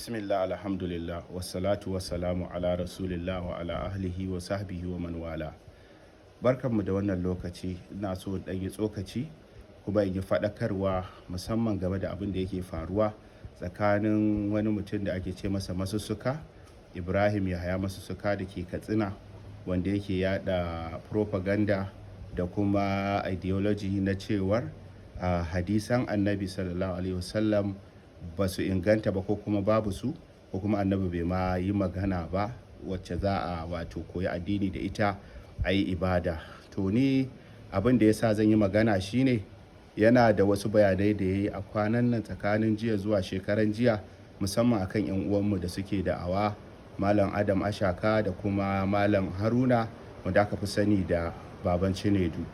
Bismillah, alhamdulillah, wassalatu wassalamu ala rasulillah wa ala ahlihi wa sahbihi wa man wala. Barkanmu da wannan lokaci. Ina so in yi tsokaci kuma in yi faɗakarwa musamman game da abin da yake faruwa tsakanin wani mutum da ake ce masa Masussuka, Ibrahim Yahaya Masussuka da ke Katsina, wanda yake yada propaganda da kuma ideology na cewar hadisan annabi sallallahu alaihi wasallam ba su inganta ba ko kuma babu su, ko kuma annabi bai ma yi magana ba wacce za a wato koyi addini da ita a yi ibada. To ni abin da ya sa zan yi magana shine yana da wasu bayanai da ya yi a kwanan nan tsakanin jiya zuwa shekaran jiya, musamman akan 'yan uwanmu da suke da'awa, Malam Adam Ashaka da kuma Malam Haruna wanda aka fi sani da Baban Cinedu.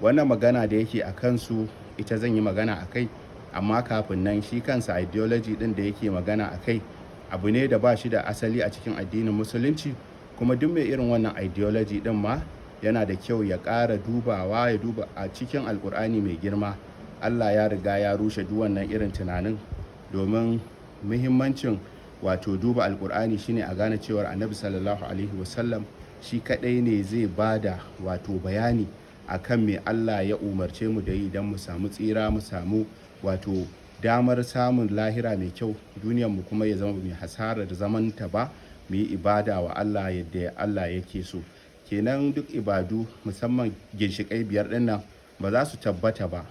Wannan magana da yake a kansu ita zan yi magana a kai, amma kafin nan shi kansa ideology din da yake magana a kai abu ne da ba shi da asali a cikin addinin musulunci, kuma duk mai irin wannan ideology din ma yana da kyau ya ƙara dubawa, ya duba a cikin alkur'ani mai girma. Allah ya riga ya rushe duk wannan irin tunanin, domin muhimmancin wato duba alkur'ani shine a gane cewar annabi sallallahu alaihi wasallam shi kadai ne zai bada wato bayani akan me Allah ya umarce mu da yi don mu samu tsira, mu samu wato damar samun lahira mai kyau, duniyarmu kuma ya zama mai hasarar zamanta ba, mu yi ibada wa Allah yadda Allah yake so. Kenan duk ibadu musamman ginshiƙai biyar ɗin nan ba za su tabbata ba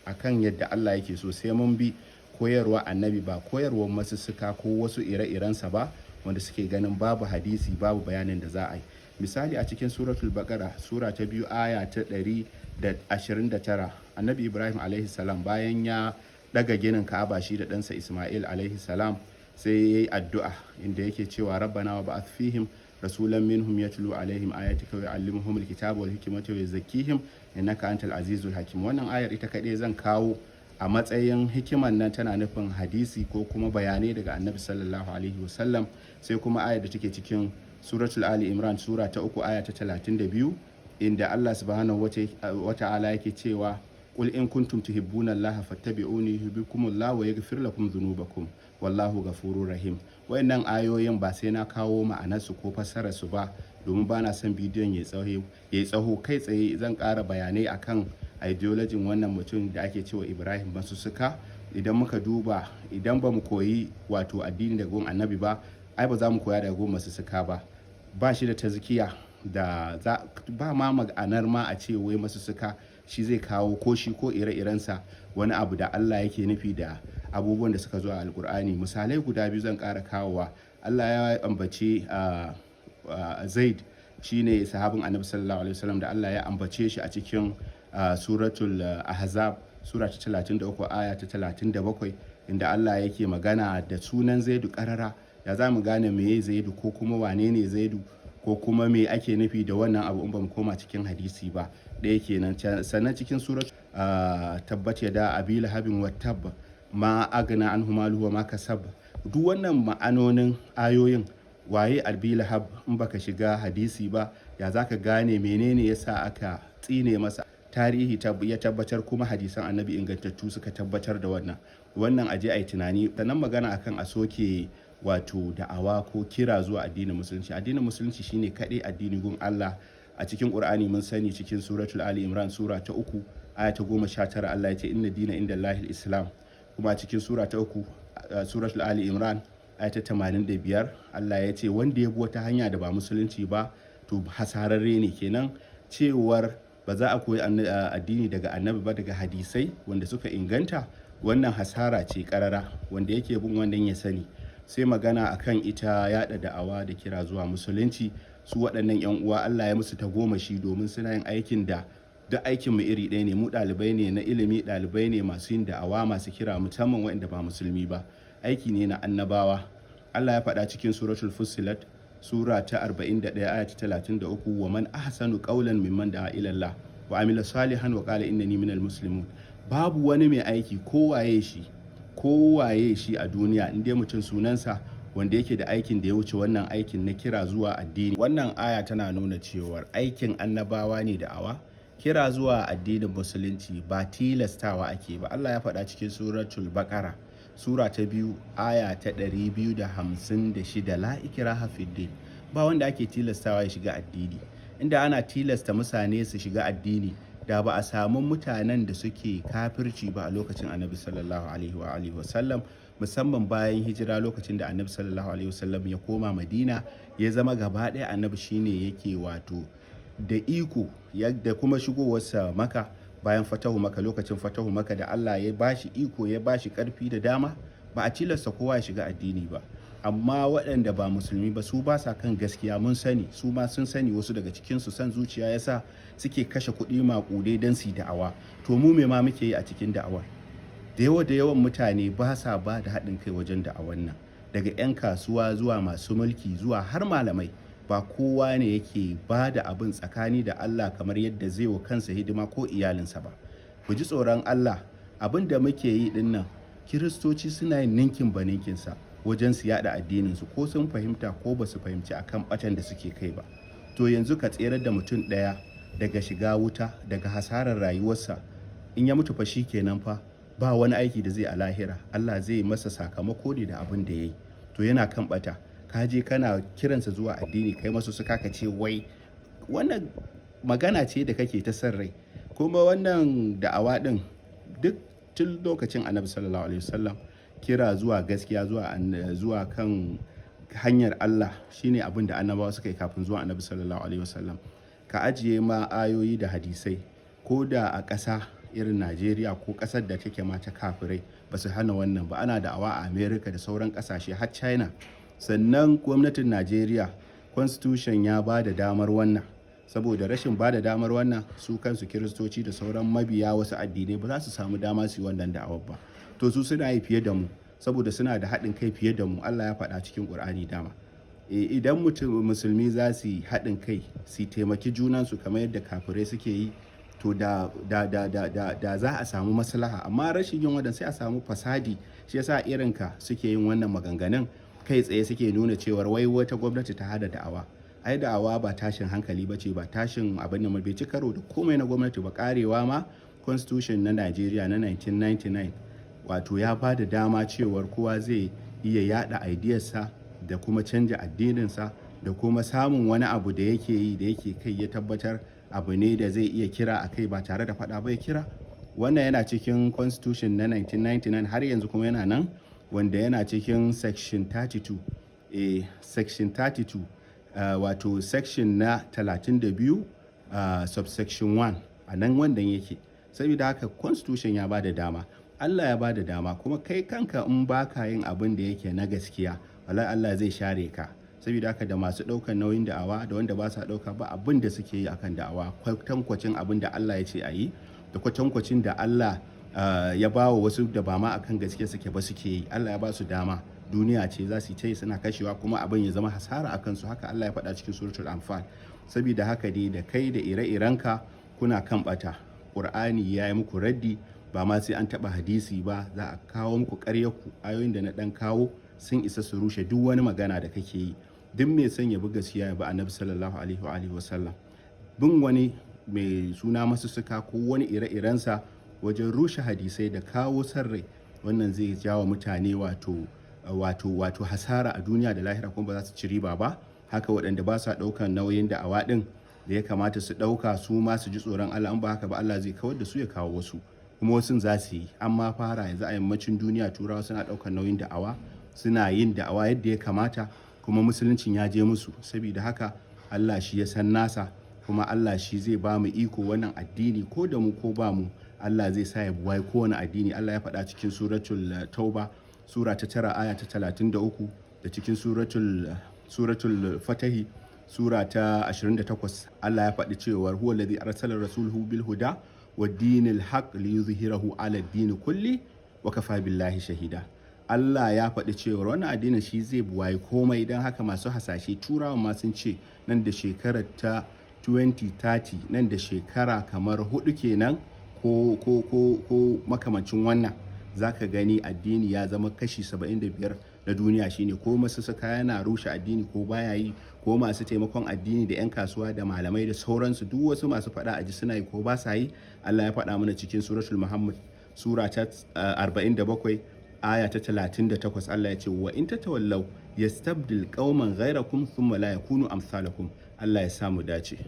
akan yadda Allah yake so sai mun bi koyarwa annabi, ba koyarwar masussuka ko wasu ire-irensa ba wanda suke ganin babu hadisi, babu bayanin da za a yi. Misali a cikin suratul baqara sura ta 2 aya ta 129, annabi Ibrahim alaihi salam bayan ya daga ginin Ka'aba shi da ɗansa Ismail alaihi salam sai ya yi addu'a inda yake cewa rabbana wa ba'ath fihim rasulan minhum yatlu alaihim ayatika wa yu'allimuhum alkitaba wal hikmata wa yuzakkihim innaka antal azizul hakim. Wannan ayar ita kaɗai zan kawo a matsayin hikiman nan tana nufin hadisi ko kuma bayanai daga annabi sallallahu alaihi wasallam. Sai kuma ayar da take cikin suratul Ali Imran sura ta 3 aya ta 32 inda Allah subhanahu wa ta'ala yake cewa qul in kuntum tuhibbuna allaha fattabi'uni yuhibbukumullahu wa yaghfir lakum dhunubakum wallahu ghafurur rahim. Wayannan ayoyin ba sai na kawo ma'anarsu ko fassarar su ba, domin bana son bidiyon ya tsaho. Kai tsaye zan ƙara bayanai akan ideology wannan mutum da ake cewa Ibrahim Masussuka. Idan muka duba, idan ba mu koyi wato addini daga gun annabi ba, ai ba za mu koya daga gun Masussuka ba. Ba shi da tazkiya da ba ma ma'anar ma a ce wai Masussuka shi zai kawo ko shi ko ire-irensa wani abu da Allah yake nufi da abubuwan da suka zo a alkur'ani. Misalai guda biyu zan ƙara kawowa. Allah ya ambace Zaid, shine sahabin annabi sallallahu alaihi wasallam da Allah ya ambace shi a cikin suratul ahzab sura ta 33 aya ta 37 inda Allah yake magana da sunan Zaidu karara. Ya za mu gane meye Zaidu ko kuma wane ne Zaidu ko kuma me ake nufi da wannan abu in ba mu koma cikin hadisi ba? Ɗaya kenan. Sannan cikin surat tabbat yada abi lahabin wa tabba ma agna anhu maluhu wa ma kasab. Duk wannan ma'anonin ayoyin, waye abi lahab in baka shiga hadisi ba ya zaka gane menene yasa aka tsine masa? Tarihi ya tabbatar, kuma hadisan annabi ingantattu suka tabbatar da wannan aje ai tunani. Sannan magana akan a soke wato da'awa ko kira zuwa addinin musulunci. Addinin musulunci shine kaɗai addini gun Allah. A cikin Qur'ani mun sani cikin suratul Ali Imran sura ta 3 aya ta 19 Allah ya ce inna dina inda Allahil Islam. Kuma a cikin sura ta 3 suratul Ali Imran aya ta 85 Allah ya ce wanda ya bi wata hanya da ba musulunci ba to hasararre ne. Kenan cewar ba za a koyi addini daga annabi ba, daga hadisai wanda suka inganta, wannan hasara ce karara. Wanda yake bin wannan ya sani. Sai magana akan ita yada da'awa da kira zuwa musulunci. Su waɗannan 'yan uwa Allah ya musu tagomashi domin suna yin aikin da duk aikin mu iri ɗaya ne. Mu ɗalibai ne na ilimi, ɗalibai ne masu yin da'awa, masu kira, musamman waɗanda ba musulmi ba. Aiki ne na annabawa. Allah ya faɗa cikin suratul Fussilat sura ta 41 aya ta 33 wa man ahsanu qawlan mimman da'a ila Allah wa amila salihan wa qala innani minal muslimun. Babu wani mai aiki kowaye shi a duniya in dai mutum sunansa wanda yake da aikin da ya wuce wannan aikin na kira zuwa addini. Wannan aya tana nuna cewar aikin annabawa ne da'awa. Kira zuwa addinin musulunci ba tilastawa ake ba. Allah ya faɗa cikin suratul baqara sura ta biyu aya ta 256, la ikraha fid din, ba wanda ake tilastawa ya shiga addini. Inda ana tilasta mutane su shiga addini, da ba a samu mutanen da suke kafirci ba a lokacin annabi sallallahu alaihi wa sallam, musamman bayan hijira, lokacin da annabi sallallahu alaihi wa sallam ya koma madina, ya zama gaba ɗaya annabi shine yake wato da iko, da kuma shigowarsa maka bayan fatahu maka, lokacin fatahu maka da Allah ya bashi iko, ya bashi karfi da dama, ba a tilasta kowa ya shiga addini ba. Amma waɗanda ba musulmi ba, su ba sa kan gaskiya, mun sani, su ma sun sani, wasu daga cikinsu san zuciya yasa suke kashe kuɗi maƙudai don su yi da'awa. To mu me ma muke yi a cikin da'awar? Da yawan mutane ba sa ba da haɗin kai wajen da'awar nan, daga 'yan kasuwa zuwa masu mulki zuwa har malamai. Ba kowa ne yake ba da abin tsakani da Allah kamar yadda zai wa kansa hidima ko iyalinsa ba. Ku ji tsoron Allah, abin da muke yi ɗin nan, Kiristoci suna yin ninkin ba ninkinsa wajen su yada addininsu, ko sun fahimta ko ba su fahimci akan batan da suke kai ba. To yanzu ka tserar da mutum ɗaya daga shiga wuta, daga hasarar rayuwarsa, in ya mutu fa shi kenan fa, ba wani aiki da zai a lahira, Allah zai masa sakamako ne da abin da ya yi. To yana kan bata, ka je kana kiransa zuwa addini, kai masu suka ka ce wai wannan magana ce da kake ta san rai. Kuma wannan da'awa din duk tun lokacin annabi sallallahu alaihi wasallam, kira zuwa gaskiya, zuwa kan hanyar Allah, shine abin da annabawa suka yi kafin zuwa annabi sallallahu alaihi wasallam. Ka ajiye ma ayoyi da hadisai, ko da a ƙasa irin Najeriya ko ƙasar da take ma ta kafirai, ba su hana wannan ba. Ana da'awa a America da sauran ƙasashe har China. Sannan gwamnatin Najeriya, constitution ya ba da damar wannan. Saboda rashin ba da damar wannan, su kansu Kiristoci da sauran mabiya wasu addinai ba za su samu dama su yi wannan da'awar ba. To su suna yi fiye da mu, saboda suna da haɗin kai fiye da mu. Allah ya faɗa cikin Ƙur'ani dama. Idan musulmi za su yi haɗin kai, su taimaki junansu kamar yadda kafirai suke yi, to da za a samu maslaha. Amma rashin yin wannan sai a samu fasadi. Shi yasa irinka suke yin wannan maganganun, kai tsaye suke nuna cewar wai wata gwamnati ta hada da'awa. Ai da'awa ba tashin hankali ba ce, ba tashin abin da bai ci karo da komai na gwamnati ba. Karewa ma constitution na Najeriya na 1999 wato ya ba da dama cewar kowa zai iya yada idiyarsa da kuma canja addininsa, da kuma samun wani abu da yake yi, da yake kai, ya tabbatar abu ne da zai iya kira a kai ba tare da faɗa ba, ya kira. Wannan yana cikin constitution na 1999 har yanzu kuma yana nan, wanda yana cikin section 32. Section 32 wato section na 32 subsection 1 a nan wannan yake. Saboda haka constitution ya ba da dama, Allah ya ba da dama, kuma kai kanka in baka yin abin da yake na gaskiya, wallahi Allah zai share ka. Saboda haka da masu ɗaukar nauyin da'awa da wanda ba sa ɗauka, ba abin da suke yi akan da'awa, kwatankwacin abin da Allah ya ce a yi, da kwatankwacin da Allah ya ba wa wasu da ba ma akan gaskiya suke ba suke yi. Allah ya ba su dama, duniya ce za su yi suna kashewa, kuma abin ya zama hasara a kansu. Haka Allah ya faɗa cikin suratul Anfal. Saboda haka dai da kai da ire-irenka kuna kan ɓata. Ƙur'ani ya yi muku raddi, ba ma sai an taɓa hadisi ba, za a kawo muku ƙaryarku. Ayoyin da na ɗan kawo sun isa su rushe duk wani magana da kake yi. Duk mai son ya bi gaskiya ya bi annabi sallallahu alaihi wa sallam. Bin wani mai suna masussuka ko wani ire-irensa wajen rushe hadisai da kawo san rai, wannan zai jawo mutane wato hasara a duniya da lahira, kuma ba za su ci riba ba. Haka waɗanda ba sa ɗaukan nauyin da'awa ɗin da ya kamata su ɗauka, su ma su ji tsoron Allah. In ba haka ba, Allah zai kawar da su ya kawo wasu, kuma wasu za su yi. Amma fara yanzu a yammacin duniya, turawa suna ɗaukan nauyin da'awa, suna yin da'awa yadda ya kamata, kuma musuluncin ya je musu. Saboda haka Allah shi ya san nasa, kuma Allah shi zai ba mu iko. Wannan addini ko da mu ko ba mu, Allah zai sa ya buwaye kowane addini. Allah ya faɗa cikin suratul Tauba, sura ta 9 aya ta 33, da cikin suratul Fatahi, sura ta 28. Allah ya faɗi cewar huwa allazi arsala rasulahu bil huda wa dinil haqq liyuzhirahu ala ad-din kulli wa kafa billahi shahida. Allah ya faɗi cewar wannan addinin shi zai buwaye komai. Don haka masu hasashe, turawa ma sun ce nan da shekarar ta 2030, nan da shekara kamar 4 kenan ko makamancin wannan, za ka gani addini ya zama kashi 75 na duniya shine ko masussuka yana rushe addini ko baya yi, ko masu taimakon addini da 'yan kasuwa da malamai da sauransu, duk wasu masu faɗa aji suna yi ko ba sa yi. Allah ya faɗa mana cikin suratul Muhammad, sura ta 47 aya ta 38 Allah ya ce wa in tatawallaw yastabdil qauman ghayrakum thumma la yakunu amsalakum. Allah ya samu dace.